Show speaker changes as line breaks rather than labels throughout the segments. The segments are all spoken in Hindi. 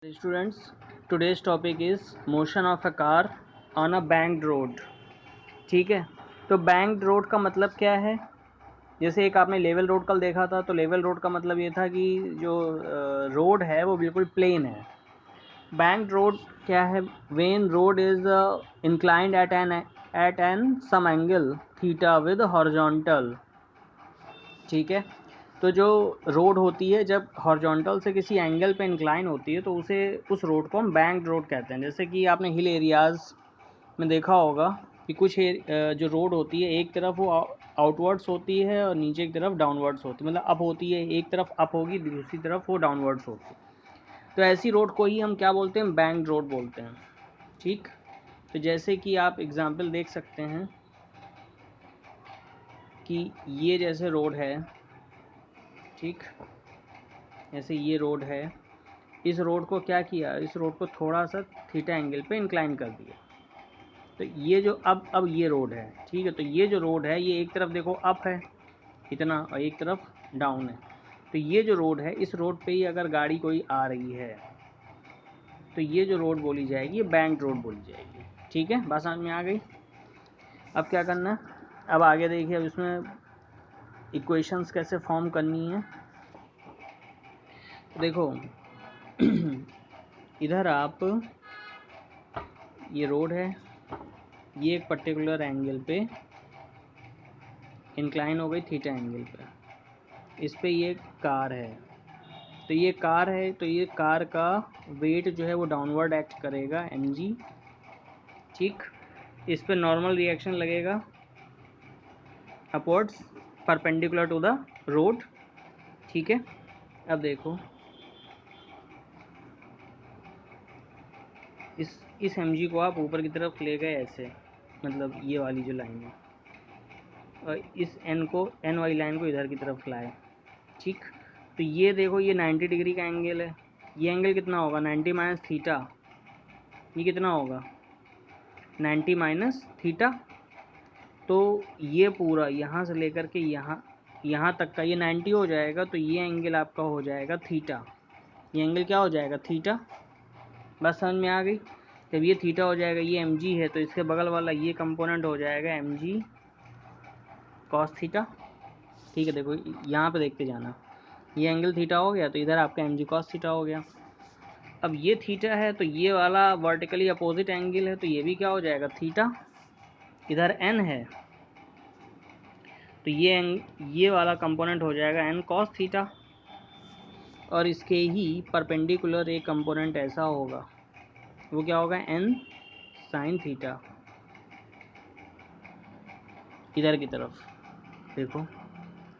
Students, today's topic is motion of a car on a banked road. ठीक है, तो banked road का मतलब क्या है? जैसे एक आपने लेवल रोड कल देखा था, तो लेवल रोड का मतलब ये था कि जो रोड है वो बिल्कुल प्लेन है. banked रोड क्या है? when road is inclined at an some angle theta with horizontal. ठीक है, तो जो रोड होती है जब हॉरिजॉन्टल से किसी एंगल पे इंक्लाइन होती है तो उस रोड को हम बैंक्ड रोड कहते हैं. जैसे कि आपने हिल एरियाज़ में देखा होगा कि कुछ जो रोड होती है एक तरफ वो आउटवर्ड्स होती है और नीचे की तरफ डाउनवर्ड्स होती है, मतलब अप होती है, एक तरफ अप होगी दूसरी तरफ वो डाउनवर्ड्स होती है. तो ऐसी रोड को ही हम क्या बोलते हैं? बैंक्ड रोड बोलते हैं. ठीक, तो जैसे कि आप एग्जाम्पल देख सकते हैं कि ये जैसे रोड है, ठीक, ऐसे ये रोड है. इस रोड को क्या किया? इस रोड को थोड़ा सा थीटा एंगल पे इंक्लाइन कर दिया. तो ये जो अब ये रोड है, ठीक है, तो ये जो रोड है ये एक तरफ देखो अप है इतना और एक तरफ डाउन है. तो ये जो रोड है इस रोड पे ही अगर गाड़ी कोई आ रही है तो ये जो रोड बोली जाएगी ये बैंक्ड रोड बोली जाएगी. ठीक है, बात समझ में आ गई? अब क्या करना है? अब आगे देखिए, अब इसमें इक्वेशंस कैसे फॉर्म करनी है. देखो इधर आप, ये रोड है, ये एक पर्टिकुलर एंगल पे इंक्लाइन हो गई थीटा एंगल पे. इस पे ये कार है, तो ये कार है, तो ये कार का वेट जो है वो डाउनवर्ड एक्ट करेगा mg. ठीक, इस पे नॉर्मल रिएक्शन लगेगा upwards perpendicular to the road. ठीक है, अब देखो इस mg को आप ऊपर की तरफ ले गए ऐसे, मतलब ये वाली जो लाइन है, और इस n वाली लाइन को इधर की तरफ लाए. ठीक, तो ये देखो ये 90 डिग्री का एंगल है. ये एंगल कितना होगा? 90 माइनस थीटा. ये कितना होगा? 90 माइनस थीटा. तो ये पूरा यहाँ से लेकर के यहाँ तक का ये 90 हो जाएगा, तो ये एंगल आपका हो जाएगा थीटा. ये एंगल क्या हो जाएगा? थीटा. बस समझ में आ गई? जब ये थीटा हो जाएगा, ये mg है, तो इसके बगल वाला ये कंपोनेंट हो जाएगा mg कॉस थीटा. ठीक है, देखो यहाँ पे देखते जाना, ये एंगल थीटा हो गया तो इधर आपका mg कॉस थीटा हो गया. अब ये थीटा है तो ये वाला वर्टिकली अपोजिट एंगल है, तो ये भी क्या हो जाएगा? थीटा. इधर n है तो ये वाला कंपोनेंट हो जाएगा n कॉस थीटा. और इसके ही परपेंडिकुलर एक कंपोनेंट ऐसा होगा, वो क्या होगा? n sine theta. इधर की तरफ देखो,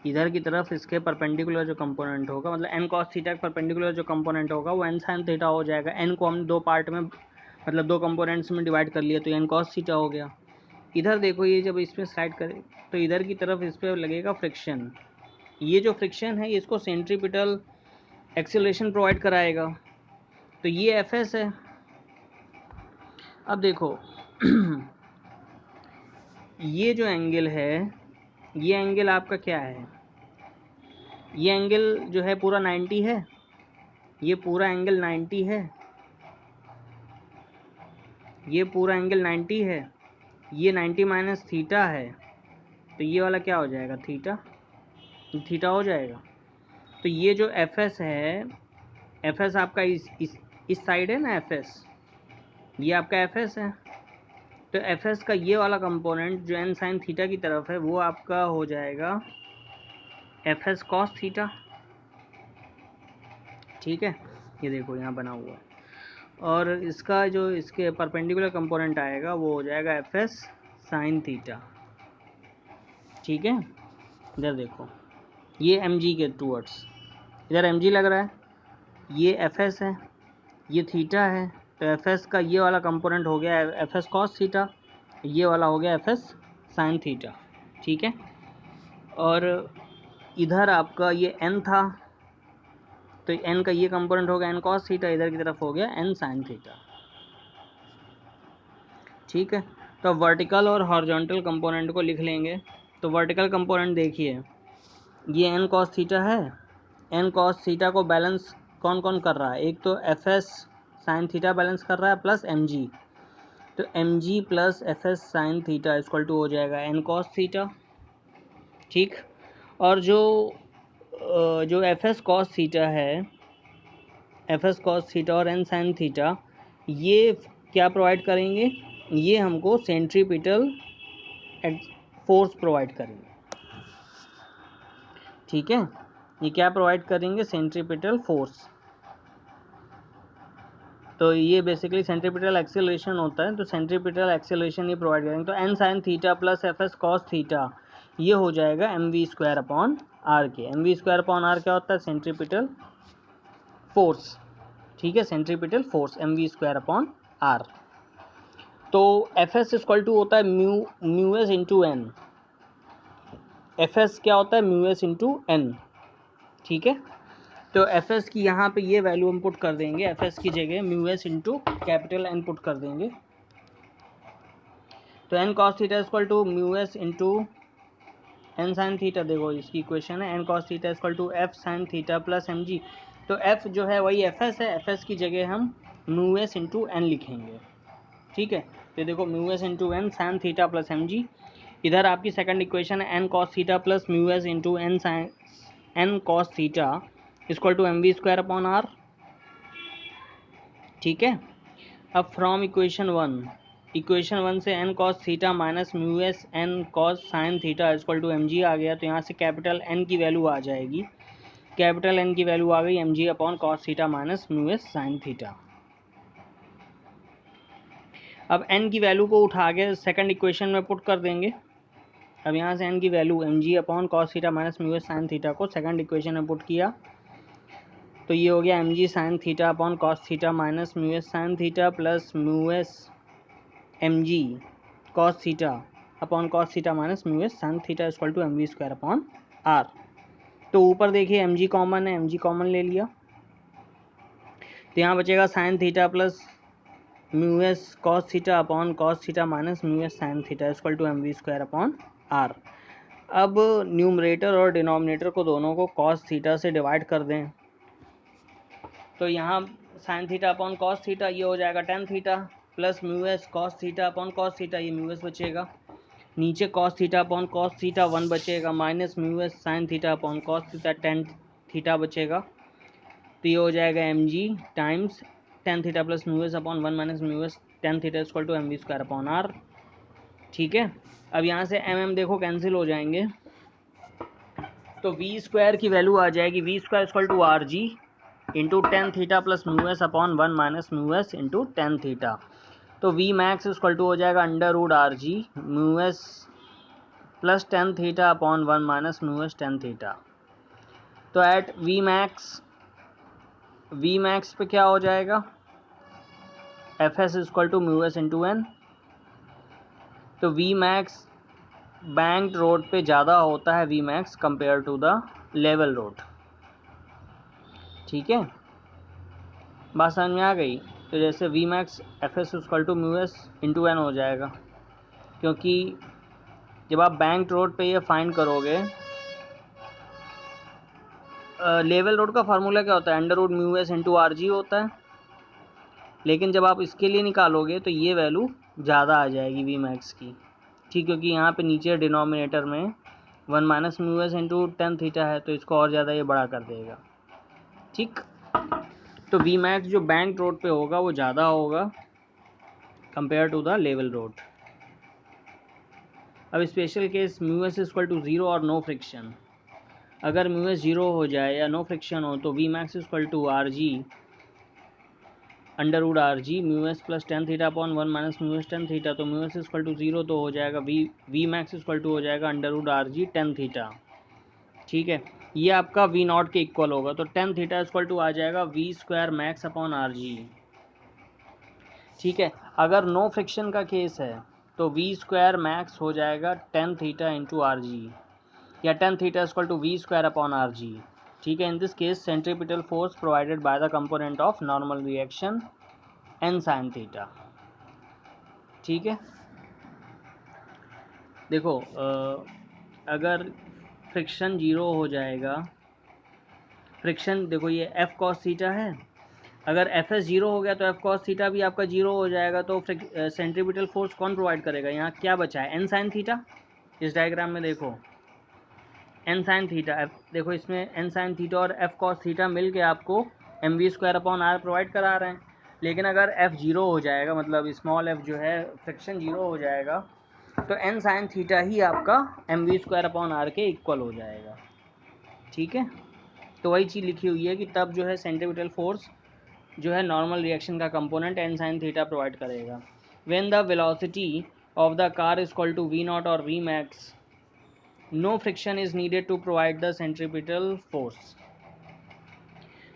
इधर की तरफ इसके परपेंडिकुलर जो कंपोनेंट होगा, मतलब n cos थीटा के परपेंडिकुलर जो कंपोनेंट होगा वो n sin थीटा हो जाएगा. n को हम दो पार्ट में, मतलब दो कंपोनेंट्स में डिवाइड कर लिया, तो n cos थीटा हो गया. इधर देखो, ये जब इस पर स्लाइड करें तो इधर की तरफ इस पर लगेगा फ्रिक्शन. ये जो फ्रिक्शन है इसको सेंट्रीपिटल एक्सेलरेशन प्रोवाइड कराएगा, तो ये एफएस है. अब देखो ये जो एंगल है, ये एंगल आपका क्या है? ये एंगल जो है पूरा 90 है, ये पूरा एंगल 90 है, ये पूरा एंगल 90 है, ये 90 माइनस थीटा है, तो ये वाला क्या हो जाएगा? थीटा. थीटा हो जाएगा. तो ये जो एफएस है, एफएस आपका इस साइड है ना, एफएस ये आपका एफएस है. तो एफएस का ये वाला कंपोनेंट जो एन साइन थीटा की तरफ है वो आपका हो जाएगा एफएस कॉस थीटा. ठीक है, ये देखो यहाँ बना हुआ है. और इसका जो इसके परपेंडिकुलर कंपोनेंट आएगा वो हो जाएगा एफएस साइन थीटा. ठीक है, इधर देखो ये mg के टूवर्ड्स, इधर mg लग रहा है, ये एफएस है, ये थीटा है, तो एफएस का ये वाला कंपोनेंट हो गया एफएस कॉस थीटा, ये वाला हो गया एफएस साइन थीटा. ठीक है, और इधर आपका ये n था, तो n का ये कंपोनेंट हो गया n कॉस थीटा, इधर की तरफ हो गया n साइन थीटा. ठीक है, तो वर्टिकल और हॉरिजॉन्टल कंपोनेंट को लिख लेंगे. तो वर्टिकल कंपोनेंट देखिए, ये n कॉस थीटा है. n कॉस थीटा को बैलेंस कौन कौन कर रहा है? एक तो एफएस साइन थीटा बैलेंस कर रहा है प्लस एम जी, तो m g plus F s sine theta equal to हो जाएगा एन कॉस थीटा। ठीक, और जो एफ एस कॉस थीटा है, एफ एस कॉस थीटा और एन साइन थीटा, ये क्या प्रोवाइड करेंगे, ये हमको सेंट्रीपिटल फोर्स प्रोवाइड करेंगे। ठीक है, ये क्या प्रोवाइड करेंगे, सेंट्रीपिटल फोर्स। तो ये बेसिकली सेंट्रीपिटल एक्सेलरेशन होता है, तो सेंट्रीपिटल एक्सेलरेशन ये प्रोवाइड करेंगे। तो N sine theta plus F S cos theta ये हो जाएगा M we square upon are के। M we square upon R क्या होता है, सेंट्रीपिटल फोर्स। ठीक है, centripetal force M we square upon are. तो एफ एस इक्वल टू होता है mu S into N. F S क्या होता है, म्यू एस इंटू एन। ठीक है, तो एफ एस की यहाँ पे ये वैल्यू हम पुट कर देंगे, एफ एस की जगह mu S into capital N put कर देंगे। तो N cos theta equal to mu S into N sine theta. देखो इसकी इक्वेशन है N cos theta equal to f sine theta plus M g. तो एफ जो है वही एफ एस है, एफ एस की जगह हम म्यू एस इंटू एन लिखेंगे। ठीक है, तो देखो mu S into N sine theta plus M G. इधर आपकी सेकंड इक्वेशन है N cos theta plus mu S into N sine N cos theta equal to M we square upon R. ठीक है, अब फ्रॉम इक्वेशन वन से N cos theta minus mu S N cos sine theta equal to M G आ गया। तो यहाँ से कैपिटल एन की वैल्यू आ जाएगी, कैपिटल एन की वैल्यू आ गई m g upon cos theta minus mu s sine theta. अब एन की वैल्यू को उठा के सेकंड इक्वेशन में पुट कर देंगे। अब यहाँ से एन की value m g upon cos theta minus mu s sine theta को सेकंड इक्वेशन में पुट किया, तो ये हो गया m g sine theta upon cos theta minus mu s sine theta plus mu s m g cos theta upon cos theta minus mu s sine theta equal to M we square upon are. तो ऊपर देखिए एम जी कॉमन है, एम जी कॉमन ले लिया, तो यहाँ बचेगा sine theta plus mu s cos theta upon cos theta minus mu s sine theta equal to M we square upon r. अब न्यूमरेटर और डिनोमिनेटर को दोनों को कॉस थीटा से डिवाइड कर दें, तो यहाँ sine theta upon cos theta ये हो जाएगा tan theta plus mu s cos theta upon cos theta, ये म्यू एस बचेगा। नीचे cos theta upon cos theta 1 बचेगा minus mu s sine theta upon cos theta tan theta बचेगा। तो ये हो जाएगा m g times tan theta plus mu s upon 1 minus mu S tan theta equal to M we square upon R. ठीक है, अब यहाँ से एम देखो कैंसिल हो जाएंगे, तो वी स्क्वायर की वैल्यू आ जाएगी v square equal to are g into tan theta plus mu s upon 1 minus mu S into tan theta. तो वी मैक्स इक्वल टू हो जाएगा under root R G mu S plus tan theta upon 1 minus mu S tan theta. तो एट वी मैक्स पे क्या हो जाएगा, f S equal to mu S into N. तो वी मैक्स बैंक्ड रोड पे ज़्यादा होता है, v max compare to the level road. ठीक है, बात समझ में आ गई। तो जैसे v max f S equal to mu S into N हो जाएगा, क्योंकि जब आप बैंक्ड रोड पे ये फाइंड करोगे, लेवल रोड का फार्मूला क्या होता है, under root mu S into are g होता है, लेकिन जब आप इसके लिए निकालोगे तो ये वैल्यू ज़्यादा आ जाएगी वी मैक्स की। ठीक, क्योंकि यहाँ पे नीचे डिनोमिनेटर में 1 minus mu S into tan theta है, तो इसको और ज़्यादा ये बड़ा कर देगा। ठीक, तो वी मैक्स जो बैंक रोड पे होगा वो ज़्यादा होगा compare to the level road. अब special case mu S equal to zero और नो फ्रिक्शन। अगर म्यू एस ज़ीरो हो जाए या नो फ्रिक्शन हो तो we max equal to are G under root R G mu S plus tan theta upon 1 minus mu S tan theta. तो mu S equal to zero तो हो जाएगा वी मैक्स इक्वल टू हो जाएगा under root are g tan theta. ठीक है, ये आपका वी नॉट के इक्वल होगा, तो टेन थीटा इक्वल टू आ जाएगा v square max upon R G. ठीक है, अगर नो फ्रिक्शन का केस है तो वी स्क्वायर मैक्स हो जाएगा tan theta into are G, या tan theta equal to V square upon R G. ठीक है, in this case centripetal force provided by the component of normal reaction N sine theta. ठीक है, देखो अगर फ्रिक्शन जीरो हो जाएगा, फ्रिक्शन देखो ये एफ कॉस थीटा है, अगर एफ एस जीरो हो गया तो एफ कॉस थीटा भी आपका जीरो हो जाएगा। तो सेंट्रीपिटल फोर्स कौन प्रोवाइड करेगा? यहाँ क्या बचा है? N sine theta. इस डायग्राम में देखो एन साइन थीटा, देखो इसमें एन साइन थीटा और एफ कॉस थीटा मिल के आपको m we square upon r provide करा रहे हैं। लेकिन अगर एफ जीरो हो जाएगा, मतलब स्मॉल एफ जो है फ्रिक्शन जीरो हो जाएगा, तो एन साइन थीटा ही आपका m we square upon are के इक्वल हो जाएगा। ठीक है, तो वही चीज़ लिखी हुई है कि तब जो है सेंट्रीपिटल फोर्स जो है नॉर्मल रिएक्शन का component N sine theta provide करेगा। When the velocity of the car is equal to V naught और V max, no friction is needed to provide the centripetal force.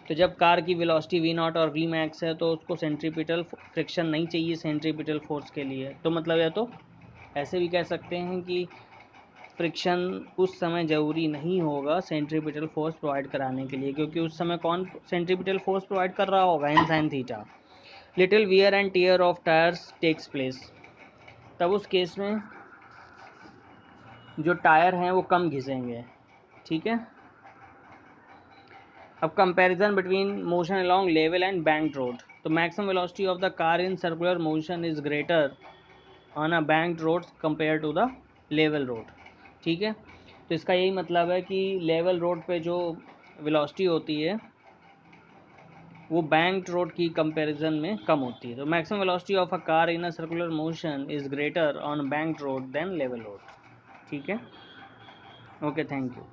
तो जब कार की वेलोसिटी वी नॉट और वी मैक्स है तो उसको सेंट्रीपिटल फ्रिक्शन नहीं चाहिए सेंट्रीपिटल फोर्स के लिए। तो मतलब या तो ऐसे भी कह सकते हैं कि फ्रिक्शन उस समय ज़रूरी नहीं होगा सेंट्रीपिटल फोर्स प्रोवाइड कराने के लिए, क्योंकि उस समय कौन सेंट्रीपिटल फोर्स प्रोवाइड कर रहा होगा? N sine theta. Little wear and tear of tyres takes place, तब उस केस में जो टायर हैं वो कम घिसेंगे। ठीक है, अब comparison between motion along level and banked road. तो maximum velocity of the car in circular motion is greater on a banked road compare to the level road. ठीक है, तो इसका यही मतलब है कि लेवल रोड पे जो वेलोसिटी होती है वो बैंक्ड रोड की कंपैरिजन में कम होती है। तो maximum velocity of a car in a circular motion is greater on banked road than level road. ठीक है, ओके, थैंक यू।